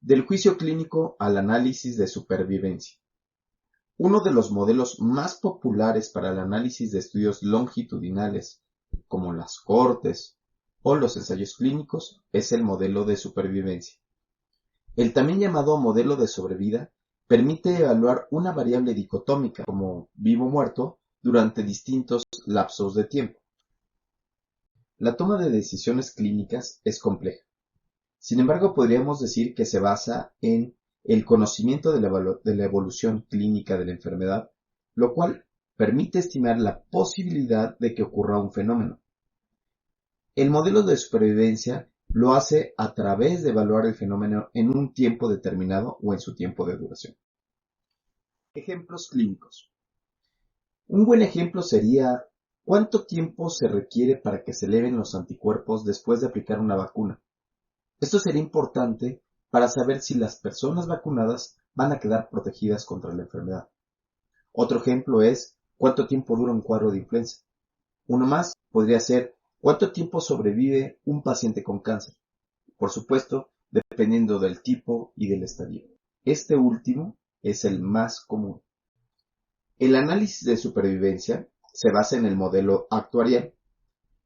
Del juicio clínico al análisis de supervivencia. Uno de los modelos más populares para el análisis de estudios longitudinales, como las cohortes o los ensayos clínicos, es el modelo de supervivencia. El también llamado modelo de sobrevida permite evaluar una variable dicotómica, como vivo-muerto, durante distintos lapsos de tiempo. La toma de decisiones clínicas es compleja. Sin embargo, podríamos decir que se basa en el conocimiento de la evolución clínica de la enfermedad, lo cual permite estimar la posibilidad de que ocurra un fenómeno. El modelo de supervivencia lo hace a través de evaluar el fenómeno en un tiempo determinado o en su tiempo de duración. Ejemplos clínicos. Un buen ejemplo sería ¿cuánto tiempo se requiere para que se eleven los anticuerpos después de aplicar una vacuna? Esto sería importante para saber si las personas vacunadas van a quedar protegidas contra la enfermedad. Otro ejemplo es ¿cuánto tiempo dura un cuadro de influenza? Uno más podría ser ¿cuánto tiempo sobrevive un paciente con cáncer? Por supuesto, dependiendo del tipo y del estadio. Este último es el más común. El análisis de supervivencia se basa en el modelo actuarial,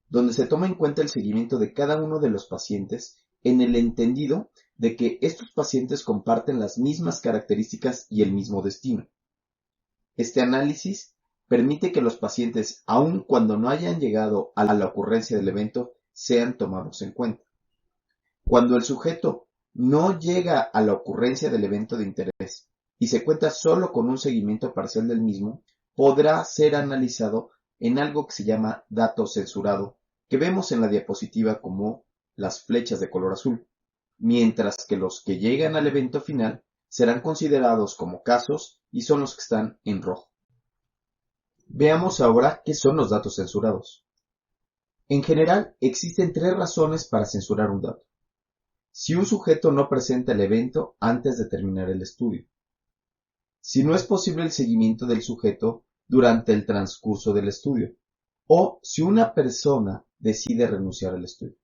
donde se toma en cuenta el seguimiento de cada uno de los pacientes en el entendido de que estos pacientes comparten las mismas características y el mismo destino. Este análisis permite que los pacientes, aun cuando no hayan llegado a la ocurrencia del evento, sean tomados en cuenta. Cuando el sujeto no llega a la ocurrencia del evento de interés y se cuenta solo con un seguimiento parcial del mismo, podrá ser analizado en algo que se llama dato censurado, que vemos en la diapositiva como las flechas de color azul, mientras que los que llegan al evento final serán considerados como casos y son los que están en rojo. Veamos ahora qué son los datos censurados. En general, existen tres razones para censurar un dato. Si un sujeto no presenta el evento antes de terminar el estudio. Si no es posible el seguimiento del sujeto durante el transcurso del estudio. O si una persona decide renunciar al estudio.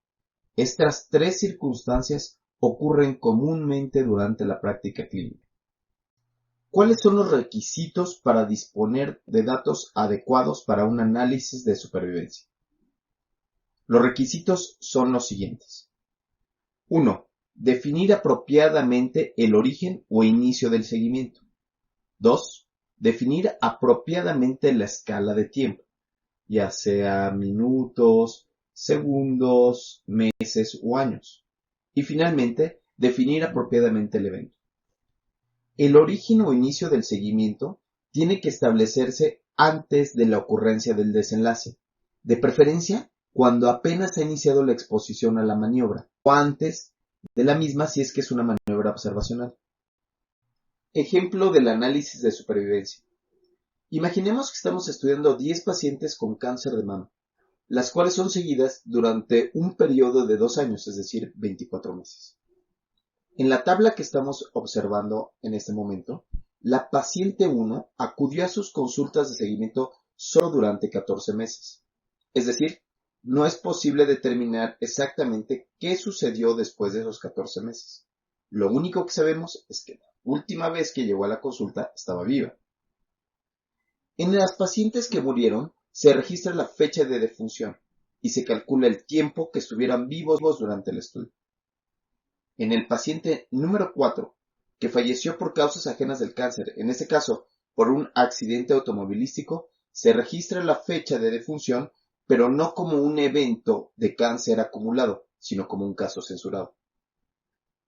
Estas tres circunstancias ocurren comúnmente durante la práctica clínica. ¿Cuáles son los requisitos para disponer de datos adecuados para un análisis de supervivencia? Los requisitos son los siguientes. 1. Definir apropiadamente el origen o inicio del seguimiento. 2. Definir apropiadamente la escala de tiempo, ya sea minutos, segundos, meses o años. Y finalmente, definir apropiadamente el evento. El origen o inicio del seguimiento tiene que establecerse antes de la ocurrencia del desenlace, de preferencia cuando apenas ha iniciado la exposición a la maniobra, o antes de la misma si es que es una maniobra observacional. Ejemplo del análisis de supervivencia. Imaginemos que estamos estudiando 10 pacientes con cáncer de mama, las cuales son seguidas durante un periodo de 2 años, es decir, 24 meses. En la tabla que estamos observando en este momento, la paciente 1 acudió a sus consultas de seguimiento solo durante 14 meses. Es decir, no es posible determinar exactamente qué sucedió después de esos 14 meses. Lo único que sabemos es que la última vez que llegó a la consulta estaba viva. En las pacientes que murieron se registra la fecha de defunción y se calcula el tiempo que estuvieran vivos durante el estudio. En el paciente número 4, que falleció por causas ajenas del cáncer, en este caso por un accidente automovilístico, se registra la fecha de defunción, pero no como un evento de cáncer acumulado, sino como un caso censurado.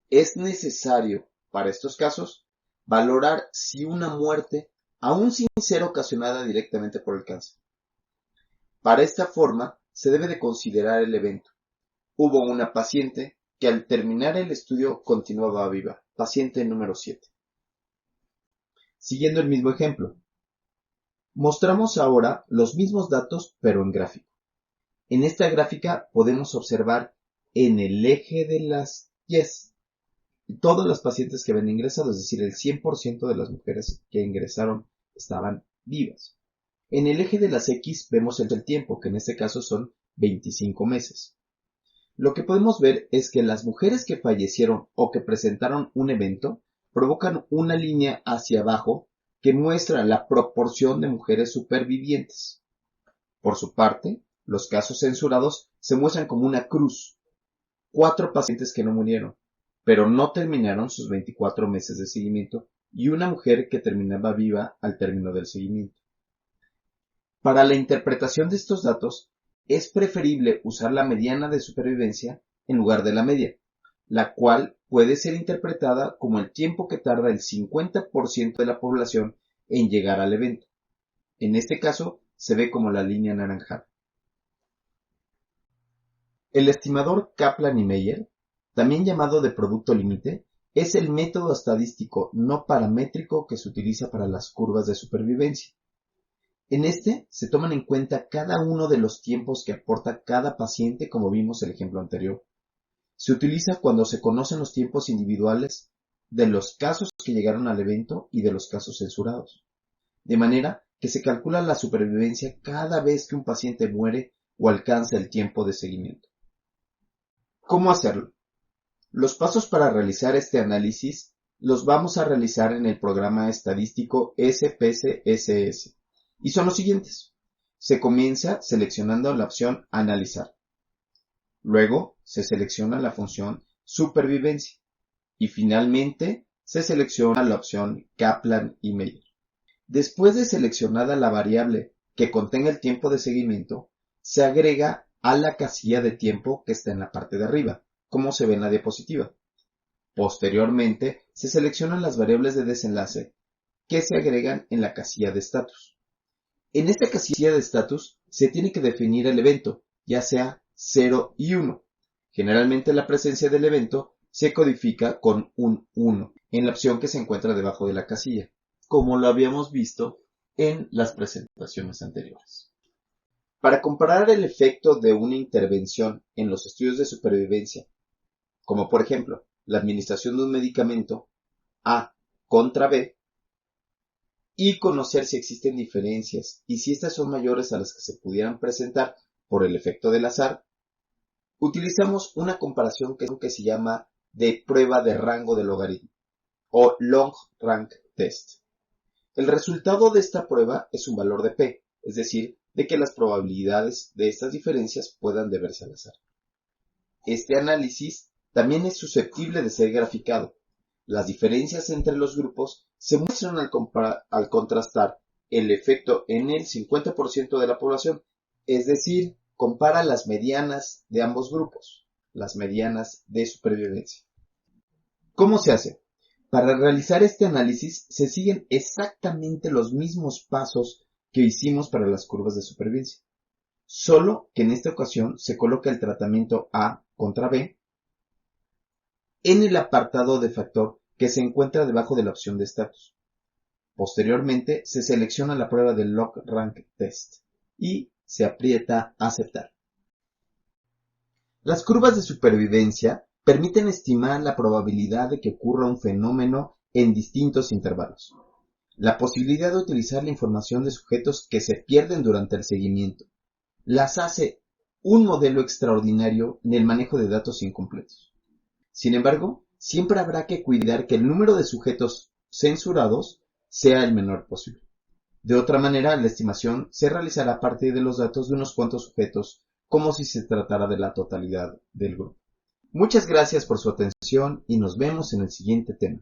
Es necesario, para estos casos, valorar si una muerte, aún sin ser ocasionada directamente por el cáncer. Para esta forma, se debe de considerar el evento. Hubo una paciente que al terminar el estudio continuaba viva, paciente número 7. Siguiendo el mismo ejemplo, mostramos ahora los mismos datos pero en gráfico. En esta gráfica podemos observar en el eje de las Y todas las pacientes que habían ingresado, es decir, el 100% de las mujeres que ingresaron estaban vivas. En el eje de las X vemos el tiempo, que en este caso son 25 meses. lo que podemos ver es que las mujeres que fallecieron o que presentaron un evento provocan una línea hacia abajo que muestra la proporción de mujeres supervivientes. Por su parte, los casos censurados se muestran como una cruz, 4 pacientes que no murieron, pero no terminaron sus 24 meses de seguimiento y una mujer que terminaba viva al término del seguimiento. Para la interpretación de estos datos, es preferible usar la mediana de supervivencia en lugar de la media, la cual puede ser interpretada como el tiempo que tarda el 50% de la población en llegar al evento. En este caso, se ve como la línea anaranjada. El estimador Kaplan y Meier, también llamado de producto límite, es el método estadístico no paramétrico que se utiliza para las curvas de supervivencia. En este se toman en cuenta cada uno de los tiempos que aporta cada paciente, como vimos en el ejemplo anterior. Se utiliza cuando se conocen los tiempos individuales de los casos que llegaron al evento y de los casos censurados, de manera que se calcula la supervivencia cada vez que un paciente muere o alcanza el tiempo de seguimiento. ¿Cómo hacerlo? Los pasos para realizar este análisis los vamos a realizar en el programa estadístico SPSS y son los siguientes. Se comienza seleccionando la opción Analizar. Luego se selecciona la función Supervivencia y finalmente se selecciona la opción Kaplan y Meier. Después de seleccionada la variable que contenga el tiempo de seguimiento, se agrega a la casilla de tiempo que está en la parte de arriba, como se ve en la diapositiva. Posteriormente, se seleccionan las variables de desenlace que se agregan en la casilla de estatus. En esta casilla de estatus se tiene que definir el evento, ya sea 0 y 1. Generalmente la presencia del evento se codifica con un 1 en la opción que se encuentra debajo de la casilla, como lo habíamos visto en las presentaciones anteriores. Para comparar el efecto de una intervención en los estudios de supervivencia, como por ejemplo la administración de un medicamento A contra B, y conocer si existen diferencias y si estas son mayores a las que se pudieran presentar por el efecto del azar, utilizamos una comparación que se llama de prueba de rango de logaritmo o long rank test. El resultado de esta prueba es un valor de P, es decir, de que las probabilidades de estas diferencias puedan deberse al azar. Este análisis también es susceptible de ser graficado. Las diferencias entre los grupos se muestran al contrastar el efecto en el 50% de la población, es decir, compara las medianas de ambos grupos, las medianas de supervivencia. ¿Cómo se hace? Para realizar este análisis se siguen exactamente los mismos pasos que hicimos para las curvas de supervivencia, solo que en esta ocasión se coloca el tratamiento A contra B en el apartado de factor que se encuentra debajo de la opción de estatus. Posteriormente se selecciona la prueba del log rank test y se aprieta aceptar. Las curvas de supervivencia permiten estimar la probabilidad de que ocurra un fenómeno en distintos intervalos. La posibilidad de utilizar la información de sujetos que se pierden durante el seguimiento las hace un modelo extraordinario en el manejo de datos incompletos. Sin embargo, siempre habrá que cuidar que el número de sujetos censurados sea el menor posible. De otra manera, la estimación se realizará a partir de los datos de unos cuantos sujetos, como si se tratara de la totalidad del grupo. Muchas gracias por su atención y nos vemos en el siguiente tema.